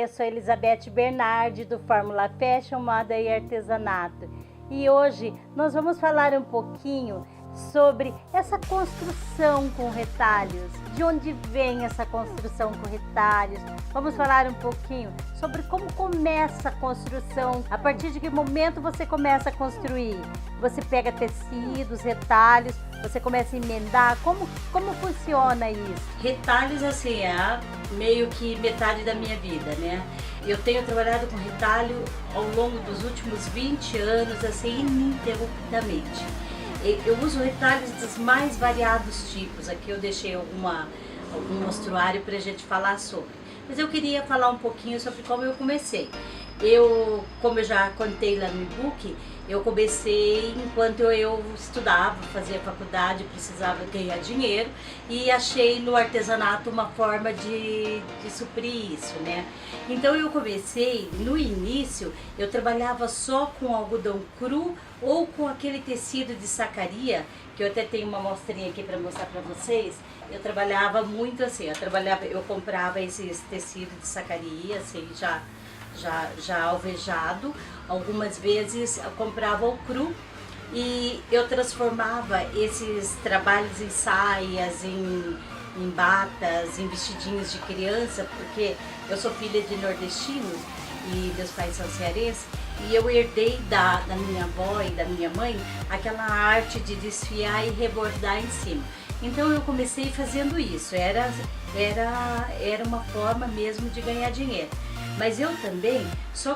eu sou Elizabeth Bernardi do Fórmula Fashion, Moda e Artesanato. E hoje nós vamos falar um pouquinho sobre essa construção com retalhos, de onde vem essa construção com retalhos. Vamos falar um pouquinho sobre como começa a construção, a partir de que momento você começa a construir. Você pega tecidos, retalhos, você começa a emendar, como funciona isso? Retalhos, assim, é meio que metade da minha vida, né? Eu tenho trabalhado com retalho ao longo dos últimos 20 anos, assim, ininterruptamente. Eu uso retalhos dos mais variados tipos. Aqui eu deixei algum mostruário para a gente falar sobre. Mas eu queria falar um pouquinho sobre como eu comecei. Como eu já contei lá no e-book, eu comecei enquanto eu estudava, fazia faculdade, precisava ganhar dinheiro e achei no artesanato uma forma de suprir isso, né? Então eu comecei, no início, eu trabalhava só com algodão cru ou com aquele tecido de sacaria, que eu até tenho uma amostrinha aqui para mostrar para vocês. Eu trabalhava muito assim, eu comprava esses tecidos de sacaria, assim, já alvejado. Algumas vezes eu comprava o cru e eu transformava esses trabalhos em saias, em batas, em vestidinhos de criança, porque eu sou filha de nordestinos e meus pais são cearenses, e eu herdei da minha avó e da minha mãe aquela arte de desfiar e rebordar em cima. Então eu comecei fazendo isso, era uma forma mesmo de ganhar dinheiro. Mas eu também só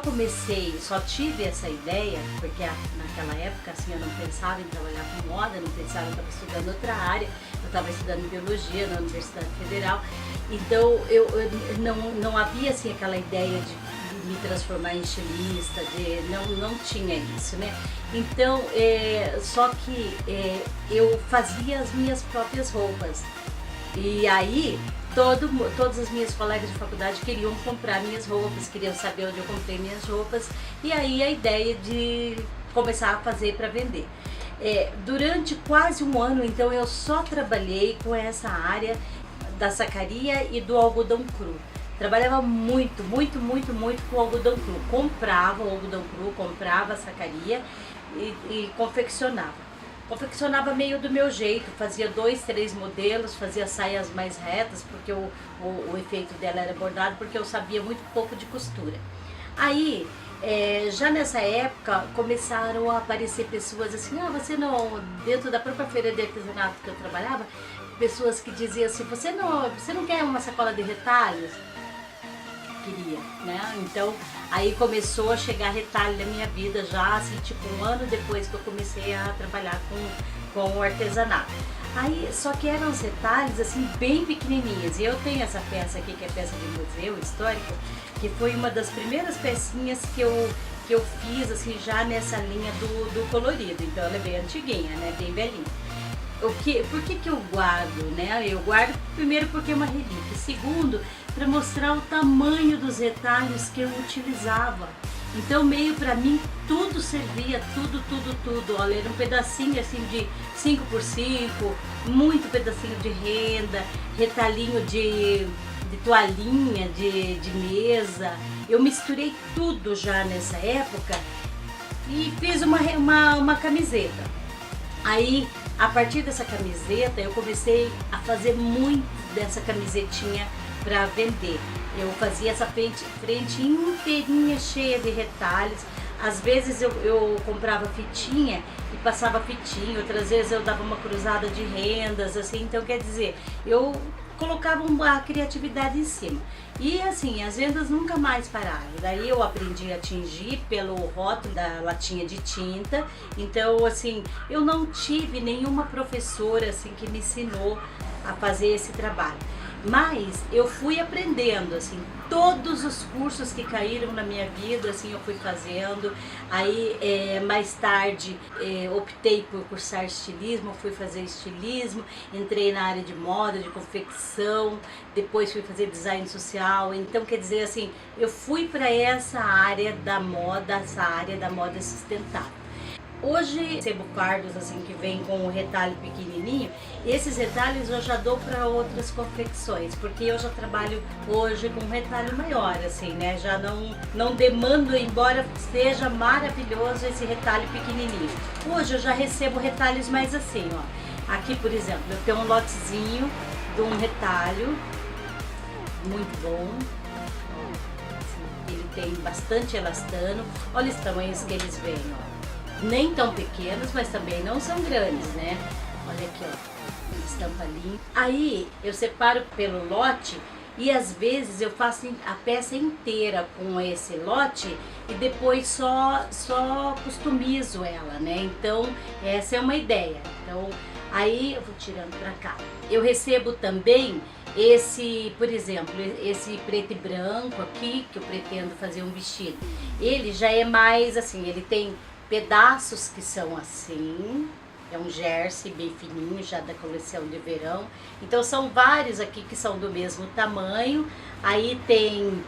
tive essa ideia, porque naquela época assim, eu não pensava em trabalhar com moda, não pensava, eu estava estudando outra área, eu estava estudando biologia na Universidade Federal, então não havia assim aquela ideia de me transformar em estilista, não tinha isso, né? Então, só que eu fazia as minhas próprias roupas. E aí, todas as minhas colegas de faculdade queriam comprar minhas roupas, queriam saber onde eu comprei minhas roupas. E aí a ideia de começar a fazer para vender. Durante quase um ano, então, eu só trabalhei com essa área da sacaria e do algodão cru. Trabalhava muito com algodão cru. Comprava o algodão cru, comprava a sacaria e confeccionava. Confeccionava meio do meu jeito, fazia 2, 3 modelos, fazia saias mais retas, porque o efeito dela era bordado, porque eu sabia muito pouco de costura. Aí, já nessa época, começaram a aparecer pessoas assim, você não, dentro da própria feira de artesanato que eu trabalhava, pessoas que diziam assim, você não quer uma sacola de retalhos? Queria, né? Então aí começou a chegar retalho na minha vida já, assim, tipo um ano depois que eu comecei a trabalhar com o artesanato. Aí, só que eram os retalhos assim bem pequenininhos. E eu tenho essa peça aqui, que é peça de museu histórico, que foi uma das primeiras pecinhas que eu fiz assim já nessa linha do colorido. Então ela é bem antiguinha, né? Bem velhinha. Por que eu guardo, né? Eu guardo primeiro porque é uma relíquia, segundo, para mostrar o tamanho dos retalhos que eu utilizava. Então meio para mim tudo servia, tudo. Olha, era um pedacinho assim de 5x5, muito pedacinho de renda, retalhinho de toalhinha, de mesa. Eu misturei tudo já nessa época e fiz uma camiseta. Aí, a partir dessa camiseta, eu comecei a fazer muito dessa camisetinha para vender. Eu fazia essa frente inteirinha cheia de retalhos. Às vezes eu comprava fitinha e passava fitinha, outras vezes eu dava uma cruzada de rendas, assim. Então, quer dizer, eu colocava uma criatividade em cima. E assim, as vendas nunca mais pararam. Daí eu aprendi a tingir pelo rótulo da latinha de tinta. Então, assim, eu não tive nenhuma professora assim que me ensinou a fazer esse trabalho. Mas eu fui aprendendo, assim, todos os cursos que caíram na minha vida, assim, eu fui fazendo. Aí, mais tarde, optei por cursar estilismo, fui fazer estilismo, entrei na área de moda, de confecção, depois fui fazer design social. Então, quer dizer, assim, eu fui para essa área da moda sustentável. Hoje recebo fardos assim que vem com o retalho pequenininho. Esses retalhos eu já dou para outras confecções, porque eu já trabalho hoje com um retalho maior, assim, né? Já não demando, embora seja maravilhoso esse retalho pequenininho. Hoje eu já recebo retalhos mais assim, ó. Aqui, por exemplo, eu tenho um lotezinho de um retalho muito bom. Ele tem bastante elastano. Olha os tamanhos que eles vêm, ó. Nem tão pequenos, mas também não são grandes, né? Olha aqui, ó, estampa limpa. Aí eu separo pelo lote e às vezes eu faço a peça inteira com esse lote e depois só customizo ela, né? Então essa é uma ideia. Então aí eu vou tirando pra cá. Eu recebo também esse, por exemplo, esse preto e branco aqui, que eu pretendo fazer um vestido. Ele já é mais assim, ele tem pedaços que são assim, é um jersey bem fininho, já da coleção de verão. Então são vários aqui que são do mesmo tamanho. Aí tem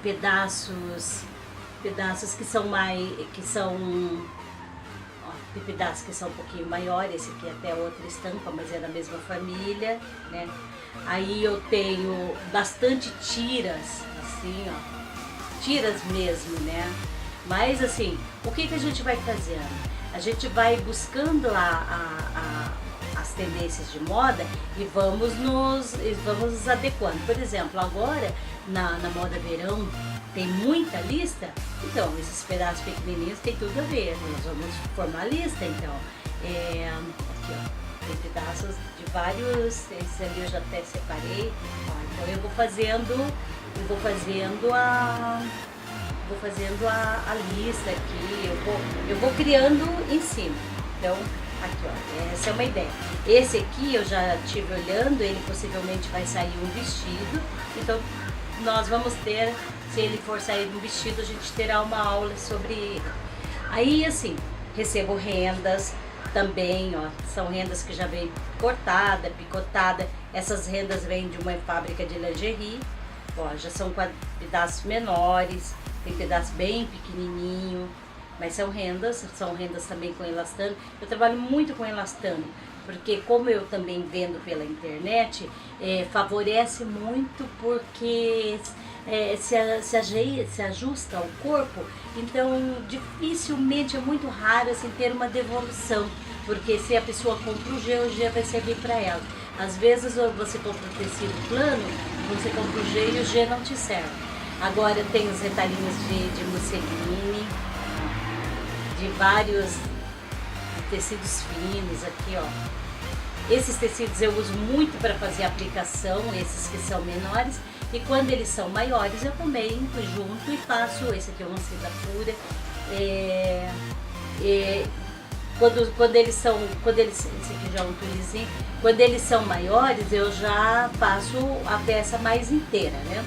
pedaços que são mais, tem pedaços que são um pouquinho maiores. Esse aqui é até outra estampa, mas é da mesma família, né? Aí eu tenho bastante tiras, assim, ó, tiras mesmo, né? Mas assim, o que a gente vai fazendo? A gente vai buscando as tendências de moda e vamos nos adequando. Por exemplo, agora na moda verão tem muita lista, então esses pedaços pequenininhos tem tudo a ver. Nós vamos formar a lista, então. Aqui, ó, tem pedaços de vários, esse ali eu já até separei. Ó, então eu vou fazendo a lista aqui, eu vou criando em cima. Então, aqui, ó, essa é uma ideia. Esse aqui eu já estive olhando, ele possivelmente vai sair um vestido, então nós vamos ter, se ele for sair um vestido, a gente terá uma aula sobre ele. Aí, assim, recebo rendas também, ó, são rendas que já vem cortada, picotada. Essas rendas vêm de uma fábrica de lingerie, ó, já são pedaços menores. Tem pedaço bem pequenininho, mas são rendas também com elastano. Eu trabalho muito com elastano, porque como eu também vendo pela internet, favorece muito porque se ajusta ao corpo, então dificilmente, é muito raro assim, ter uma devolução, porque se a pessoa compra o G vai servir para ela. Às vezes você compra o tecido plano, você compra o G e o G não te serve. Agora tem os retalhinhos de musseline, de vários tecidos finos aqui, ó. Esses tecidos eu uso muito para fazer aplicação, esses que são menores, e quando eles são maiores eu também junto e faço. Esse aqui é uma seda pura. Esse aqui já é um tulizinho. Quando eles são maiores eu já faço a peça mais inteira, né?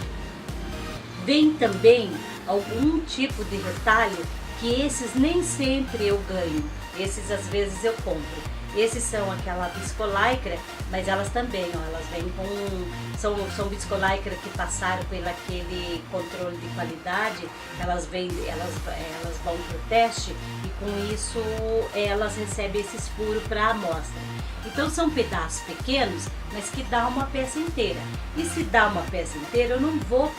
Vem também algum tipo de retalho que esses nem sempre eu ganho, esses às vezes eu compro. Esses são aquela viscolaicra, mas elas também, ó, elas vêm com, são viscolaicra que passaram pelo aquele controle de qualidade, elas vão para o teste e com isso elas recebem esses furos para amostra. Então são pedaços pequenos, mas que dá uma peça inteira. E se dá uma peça inteira, eu não vou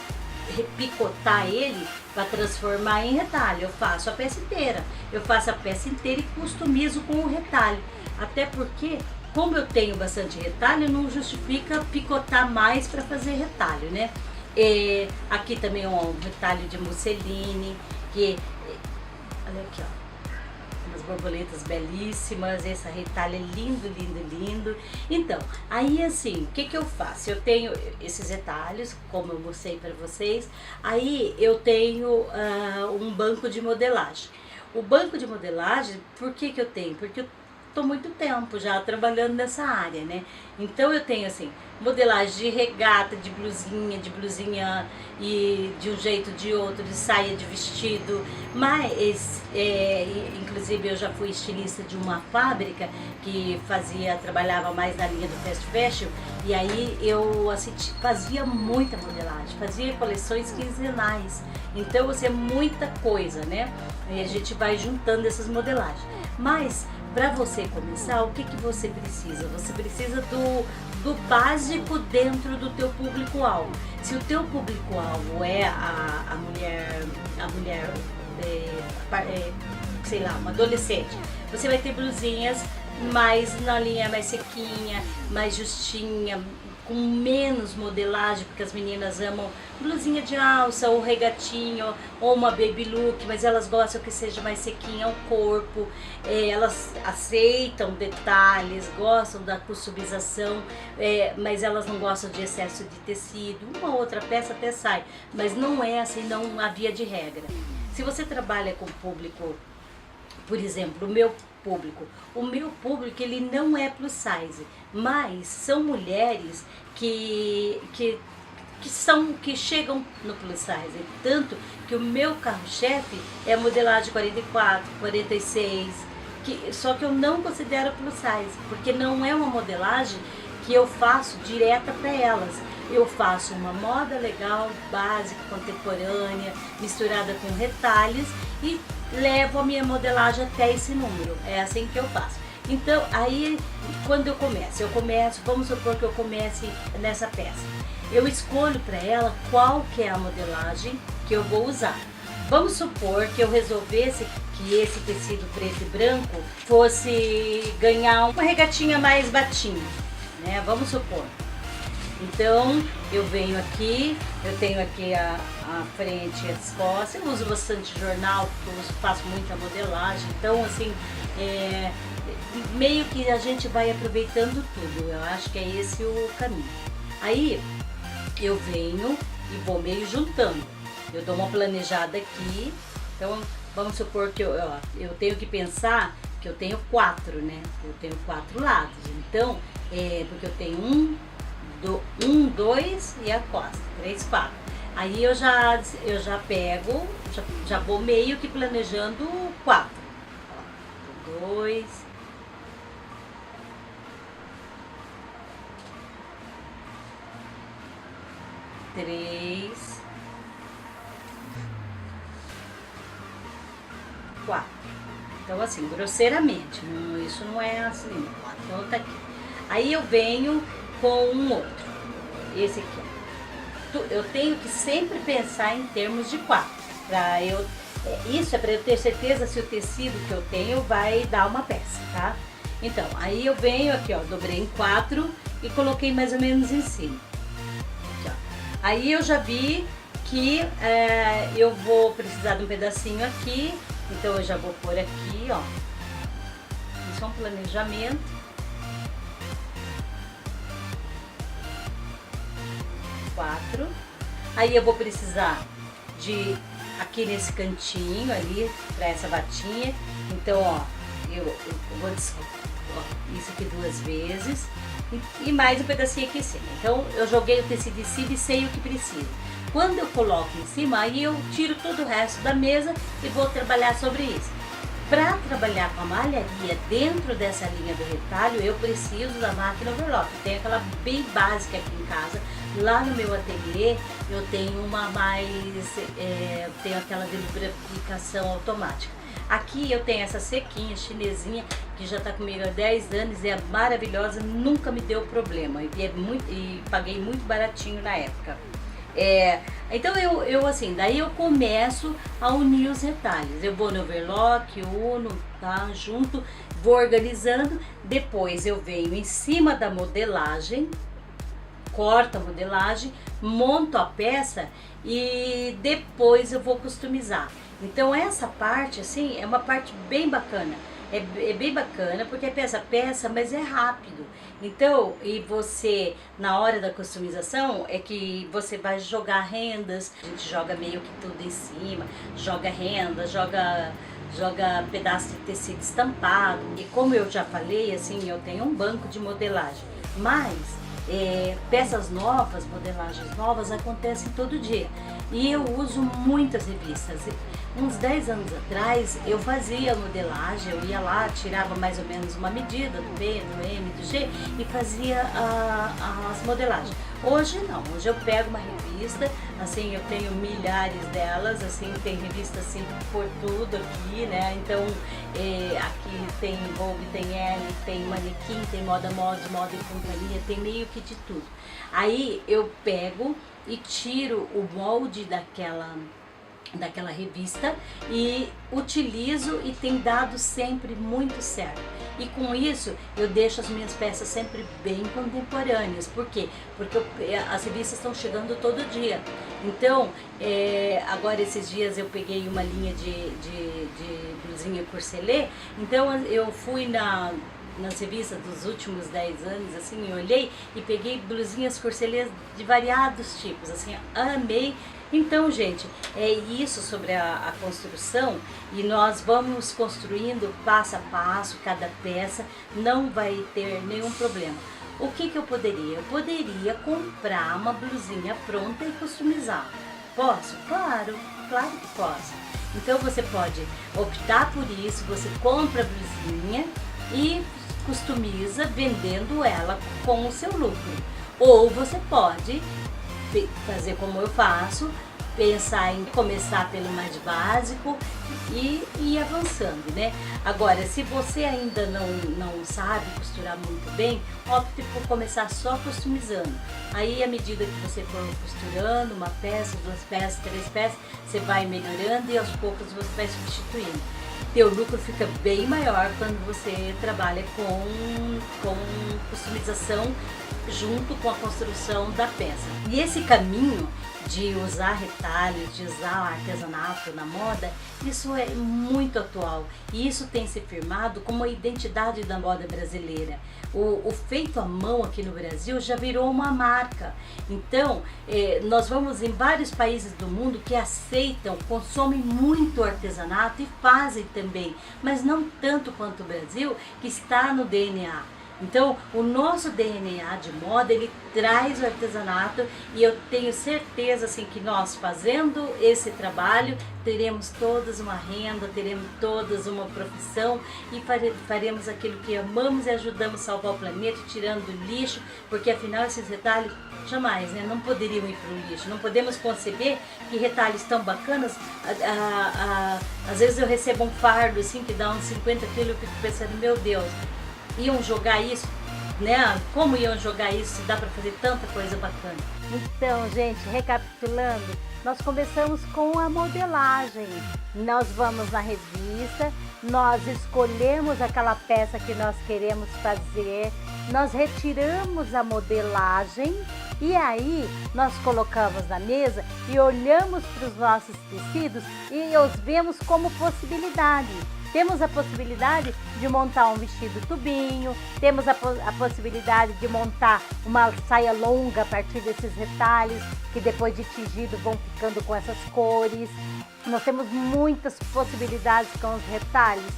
picotar ele para transformar em retalho. Eu faço a peça inteira. E customizo com o retalho. Até porque, como eu tenho bastante retalho, não justifica picotar mais para fazer retalho, né? Aqui também é um retalho de musseline, olha aqui, ó. Umas borboletas belíssimas, esse retalho é lindo, lindo, lindo. Então, aí assim, o que eu faço? Eu tenho esses retalhos, como eu mostrei para vocês. Aí eu tenho um banco de modelagem. O banco de modelagem, por que eu tenho? Porque tô muito tempo já trabalhando nessa área, né? Então eu tenho assim, modelagem de regata, de blusinha e de um jeito de outro, de saia, de vestido, mas inclusive eu já fui estilista de uma fábrica que trabalhava mais na linha do fast fashion, e aí eu assim, fazia muita modelagem, fazia coleções quinzenais, então assim, é muita coisa, né? E a gente vai juntando essas modelagens. Mas para você começar, o que você precisa? Você precisa do básico dentro do teu público-alvo. Se o teu público-alvo é a mulher, sei lá, uma adolescente, você vai ter blusinhas mais na linha mais sequinha, mais justinha, com menos modelagem, porque as meninas amam blusinha de alça, ou regatinho, ou uma baby look, mas elas gostam que seja mais sequinha ao corpo, elas aceitam detalhes, gostam da customização, mas elas não gostam de excesso de tecido. Uma outra peça até sai, mas não é assim, não há via de regra. Se você trabalha com público, por exemplo, o meu público ele não é plus size, mas são mulheres que chegam no plus size, tanto que o meu carro-chefe é a modelagem 44, 46, só que eu não considero plus size, porque não é uma modelagem que eu faço direta para elas. Eu faço uma moda legal, básica, contemporânea, misturada com retalhos e levo a minha modelagem até esse número. É assim que eu faço. Então, aí, quando eu começo, vamos supor que eu comece nessa peça. Eu escolho para ela qual que é a modelagem que eu vou usar. Vamos supor que eu resolvesse que esse tecido preto e branco fosse ganhar uma regatinha mais batinha, né? Vamos supor. Então, eu venho aqui, eu tenho aqui a frente e as costas, eu uso bastante jornal, porque eu faço muita modelagem, então assim, meio que a gente vai aproveitando tudo, eu acho que é esse o caminho. Aí, eu venho e vou meio juntando, eu dou uma planejada aqui, então vamos supor que eu tenho que pensar que eu tenho 4, né? Eu tenho 4 lados, então, porque eu tenho 1, 2 e a costa, 3, 4. Aí eu já pego, já vou meio que planejando 4. 2, 3, 4. Então assim, grosseiramente, isso não é assim, então tá aqui. Aí eu venho com um outro, esse aqui, ó. Eu tenho que sempre pensar em termos de 4, isso é para eu ter certeza se o tecido que eu tenho vai dar uma peça, tá? Então, aí eu venho aqui, ó, dobrei em 4 e coloquei mais ou menos em cima. Aqui, ó. Aí eu já vi que eu vou precisar de um pedacinho aqui, então eu já vou pôr aqui, ó. Isso é um planejamento. 4. Aí eu vou precisar de aqui nesse cantinho ali para essa batinha. Então, ó, eu vou isso aqui 2 vezes e mais um pedacinho aqui em cima. Então, eu joguei o tecido em cima e sei o que precisa. Quando eu coloco em cima, aí eu tiro todo o resto da mesa e vou trabalhar sobre isso. Para trabalhar com a malharia dentro dessa linha do retalho, eu preciso da máquina overlock. Eu tenho aquela bem básica aqui em casa. Lá no meu ateliê, eu tenho uma mais, tenho aquela de lubrificação automática. Aqui eu tenho essa sequinha, chinesinha, que já está comigo há 10 anos, é maravilhosa, nunca me deu problema. E paguei muito baratinho na época. Então eu assim, daí eu começo a unir os retalhos. Eu vou no overlock, uno, tá, junto, vou organizando. Depois eu venho em cima da modelagem, corto a modelagem, monto a peça e depois eu vou customizar. Então essa parte assim é uma parte bem bacana. É bem bacana porque é peça, mas é rápido. Então, e você, na hora da customização, é que você vai jogar rendas, a gente joga meio que tudo em cima, joga renda, joga joga pedaço de tecido estampado. E como eu já falei, assim, eu tenho um banco de modelagem, mas peças novas, modelagens novas acontecem todo dia. E eu uso muitas revistas. Uns 10 anos atrás eu fazia modelagem, eu ia lá, tirava mais ou menos uma medida do B, do M, do G e fazia as modelagens. Hoje não, hoje eu pego uma revista, assim, eu tenho milhares delas, assim, tem revista assim por tudo aqui, né? Então aqui tem Vogue, tem Elle, tem Manequim, tem Moda e Companhia, tem meio que de tudo. Aí eu pego e tiro o molde daquela revista e utilizo e tem dado sempre muito certo. E com isso eu deixo as minhas peças sempre bem contemporâneas. Por quê? Porque as revistas estão chegando todo dia. Então, agora esses dias eu peguei uma linha de blusinha corselet, então eu fui nas revistas dos últimos 10 anos, assim, eu olhei e peguei blusinhas corselês de variados tipos, assim, amei. Então, gente, é isso sobre a construção, e nós vamos construindo passo a passo, cada peça, não vai ter nenhum problema. O que eu poderia? Eu poderia comprar uma blusinha pronta e customizar. Posso? Claro, claro que posso. Então você pode optar por isso, você compra a blusinha e customiza vendendo ela com o seu lucro. Ou você pode fazer como eu faço, pensar em começar pelo mais básico e ir avançando, né? Agora, se você ainda não sabe costurar muito bem, opte por começar só customizando. Aí, à medida que você for costurando uma peça, 2 peças, 3 peças, você vai melhorando e aos poucos você vai substituindo. Teu lucro fica bem maior quando você trabalha com customização junto com a construção da peça. E esse caminho de usar retalhos, de usar o artesanato na moda, isso é muito atual e isso tem se firmado como a identidade da moda brasileira. O feito à mão aqui no Brasil já virou uma marca. Então, nós vamos em vários países do mundo que aceitam, consomem muito artesanato e fazem também, mas não tanto quanto o Brasil, que está no DNA. Então, o nosso DNA de moda, ele traz o artesanato e eu tenho certeza assim, que nós fazendo esse trabalho, teremos todas uma renda, teremos todas uma profissão e faremos aquilo que amamos e ajudamos a salvar o planeta, tirando o lixo, porque afinal esses retalhos jamais, né, não poderiam ir para o lixo. Não podemos conceber que retalhos tão bacanas, às vezes eu recebo um fardo assim, que dá uns 50 quilos, eu fico pensando, meu Deus, iam jogar isso, né? Como iam jogar isso se dá para fazer tanta coisa bacana? Então, gente, recapitulando, nós começamos com a modelagem. Nós vamos na revista, nós escolhemos aquela peça que nós queremos fazer, nós retiramos a modelagem e aí nós colocamos na mesa e olhamos para os nossos tecidos e os vemos como possibilidade. Temos a possibilidade de montar um vestido tubinho, temos a possibilidade de montar uma saia longa a partir desses retalhos, que depois de tingido vão ficando com essas cores. Nós temos muitas possibilidades com os retalhos,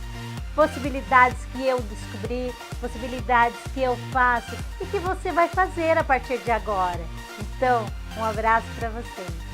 possibilidades que eu descobri, possibilidades que eu faço e que você vai fazer a partir de agora. Então, um abraço para vocês.